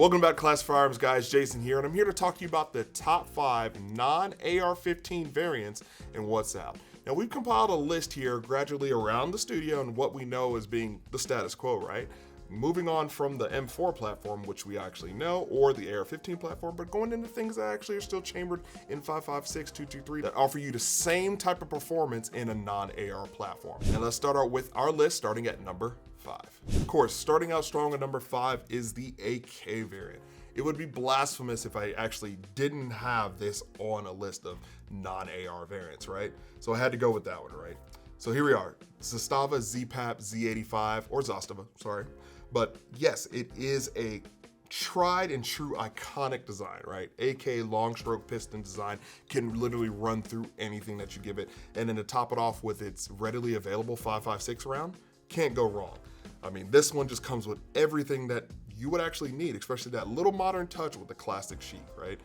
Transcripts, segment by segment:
Welcome back to Class Firearms, guys. Jason here, and I'm here to talk to you about the top 5 non-AR-15 variants and what's out. Now, we've compiled a list here gradually around the studio and what we know as being the status quo, right? Moving on from the M4 platform, which we actually know, or the AR-15 platform, but going into things that actually are still chambered in 5.56, 223 that offer you the same type of performance in a non-AR platform. And let's start out with our list starting at number 5. Of course, starting out strong at number 5 is the AK variant. It would be blasphemous if I actually didn't have this on a list of non-AR variants, right? So I had to go with that one, right? So here we are, Zastava ZPAP Z85, or Zastava, sorry. But yes, it is a tried and true iconic design, right? AK long stroke piston design can literally run through anything that you give it. And then to top it off with its readily available 5.56 round, can't go wrong. I mean, this one just comes with everything that you would actually need, especially that little modern touch with the classic sheath, right?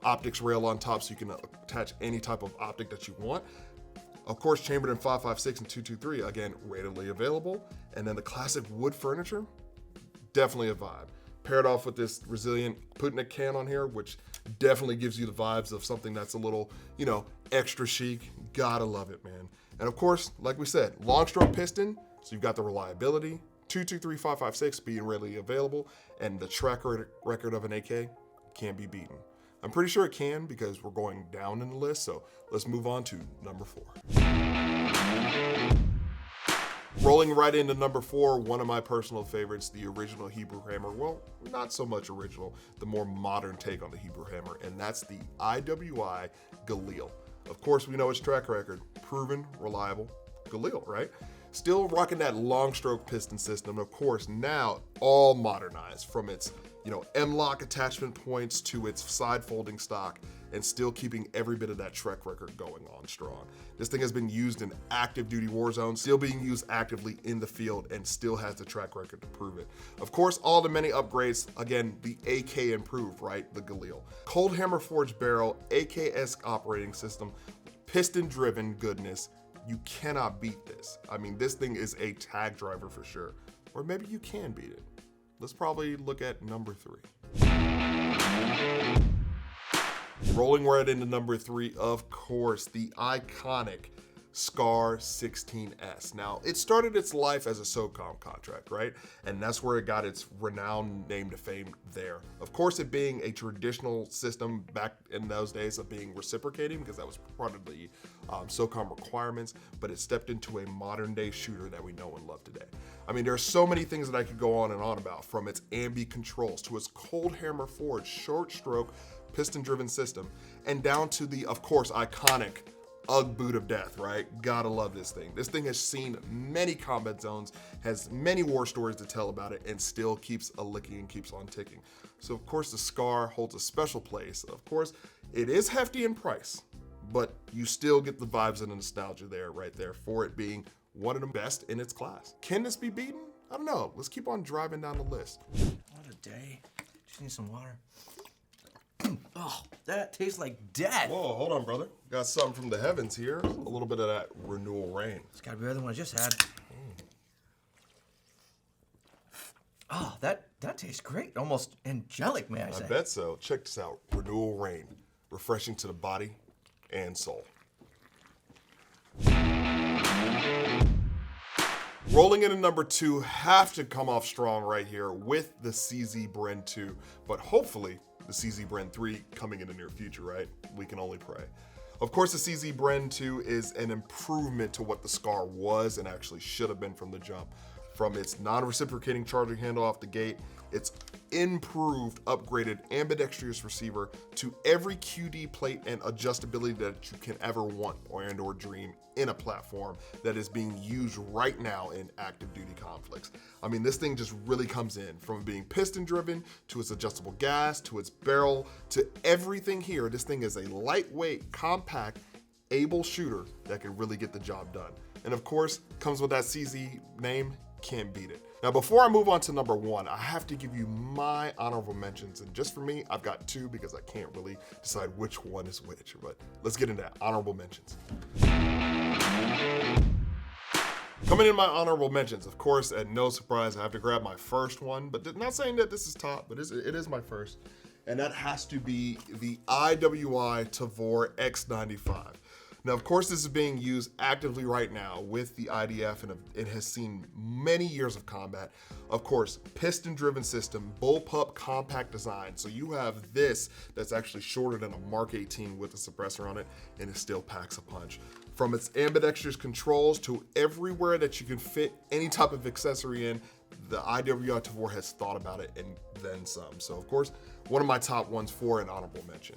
Optics rail on top so you can attach any type of optic that you want. Of course, chambered in 5.56 and 223, again, readily available. And then the classic wood furniture, definitely a vibe. Paired off with this resilient Putnik can on here, which definitely gives you the vibes of something that's a little, extra chic. Gotta love it, man. And of course, like we said, long stroke piston, so you've got the reliability, 223, 5.56 being readily available, and the track record of an AK can't be beaten. I'm pretty sure it can because we're going down in the list, so let's move on to number 4. Rolling right into number 4, one of my personal favorites, the original Hebrew Hammer. Well, not so much original, the more modern take on the Hebrew Hammer, and that's the IWI Galil. Of course, we know its track record, proven, reliable, Galil, right? Still rocking that long stroke piston system, of course, now all modernized from its M-lock attachment points to its side folding stock, and still keeping every bit of that track record going on strong. This thing has been used in active duty war zones, still being used actively in the field, and still has the track record to prove it. Of course, all the many upgrades, again, the AK improved, right? The Galil. Cold hammer forged barrel, AK-esque operating system, piston driven goodness. You cannot beat this. I mean, this thing is a tag driver for sure. Or maybe you can beat it. Let's probably look at number 3. Rolling right into number 3, of course, the iconic SCAR 16S. Now, it started its life as a SOCOM contract, right? And that's where it got its renowned name to fame there. Of course, it being a traditional system back in those days of being reciprocating, because that was part of the SOCOM requirements, but it stepped into a modern day shooter that we know and love today. I mean, there's so many things that I could go on and on about, from its ambi controls to its cold hammer forged short stroke piston driven system, and down to the, of course, iconic UGG boot of death, right? Gotta love this thing. This thing has seen many combat zones, has many war stories to tell about it, and still keeps a licking and keeps on ticking. So of course the SCAR holds a special place. Of course, it is hefty in price, but you still get the vibes and the nostalgia there, right there, for it being one of the best in its class. Can this be beaten? I don't know. Let's keep on driving down the list. What a day. Just need some water. Oh, that tastes like death. Whoa, hold on, brother. Got something from the heavens here. A little bit of that renewal rain. It's gotta be better than what I just had. Oh, that tastes great. Almost angelic, may I say. I bet so. Check this out. Renewal rain. Refreshing to the body and soul. Rolling into number 2, have to come off strong right here with the CZ Bren 2, but hopefully the CZ Bren 3 coming in the near future, right? We can only pray. Of course, the CZ Bren 2 is an improvement to what the SCAR was and actually should have been from the jump. From its non-reciprocating charging handle off the gate, its improved, upgraded, ambidextrous receiver, to every QD plate and adjustability that you can ever want or dream in a platform that is being used right now in active duty conflicts. I mean, this thing just really comes in from being piston driven to its adjustable gas, to its barrel, to everything here. This thing is a lightweight, compact, able shooter that can really get the job done. And of course, comes with that CZ name, can't beat it. Now, before I move on to number 1, I have to give you my honorable mentions. And just for me, I've got 2 because I can't really decide which one is which, but let's get into that. Honorable mentions. Coming in my honorable mentions, of course, at no surprise, I have to grab my first one, but not saying that this is top, but it is my first. And that has to be the IWI Tavor X95. Now, of course, this is being used actively right now with the IDF, and it has seen many years of combat. Of course, piston-driven system, bullpup compact design. So you have this that's actually shorter than a Mark 18 with a suppressor on it, and it still packs a punch. From its ambidextrous controls to everywhere that you can fit any type of accessory in, the IWI Tavor has thought about it and then some. So, of course, one of my top ones for an honorable mention.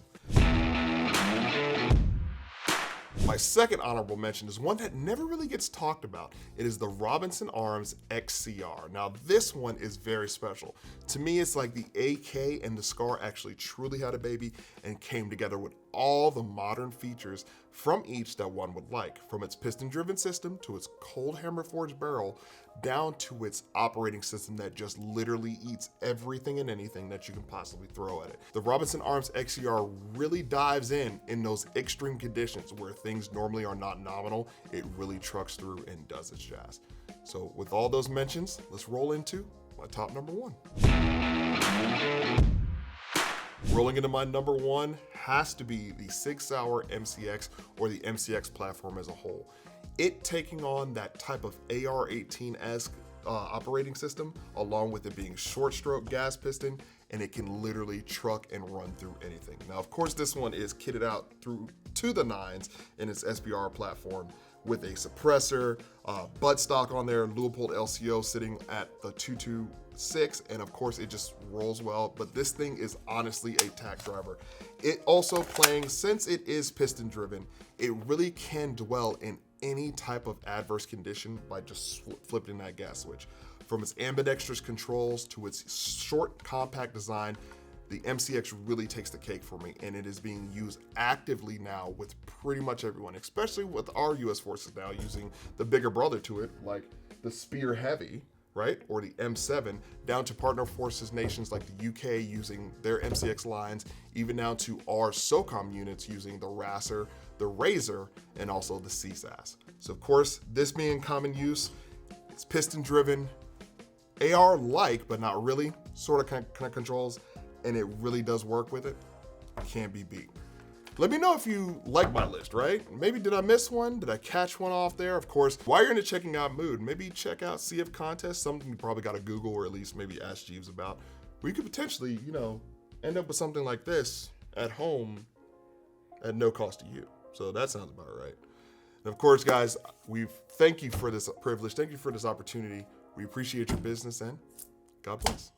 My second honorable mention is one that never really gets talked about. It is the Robinson Arms XCR. Now, this one is very special. To me, it's like the AK and the SCAR actually truly had a baby and came together with all the modern features from each that one would like, from its piston-driven system to its cold hammer forged barrel, down to its operating system that just literally eats everything and anything that you can possibly throw at it. The Robinson Arms XCR really dives in those extreme conditions where things normally are not nominal. It really trucks through and does its jazz. So with all those mentions, let's roll into my top number one. Rolling into my number one has to be the Sig Sauer MCX, or the MCX platform as a whole. It taking on that type of AR-15-esque operating system, along with it being short stroke gas piston, and it can literally truck and run through anything. Now, of course, this one is kitted out through to the nines in its SBR platform with a suppressor, buttstock on there, Leupold LCO sitting at the 226, and of course it just rolls well. But this thing is honestly a tack driver. It also playing, since it is piston driven, it really can dwell in any type of adverse condition by just flipping that gas switch. From its ambidextrous controls to its short compact design, the MCX really takes the cake for me, and it is being used actively now with pretty much everyone, especially with our US forces now using the bigger brother to it, like the Spear Heavy, right? Or the M7, down to partner forces nations like the UK using their MCX lines, even down to our SOCOM units using the RASR, the Razor, and also the CSAS. So of course, this being in common use, it's piston driven, AR-like, but not really, sort of kind of controls, and it really does work with it. Can't be beat. Let me know if you like my list, right? Maybe did I miss one? Did I catch one off there? Of course, while you're in the checking out mood, maybe check out CF Contest, something you probably got to Google or at least maybe ask Jeeves about. We could potentially, end up with something like this at home at no cost to you. So that sounds about right. And of course, guys, thank you for this privilege. Thank you for this opportunity. We appreciate your business, and God bless.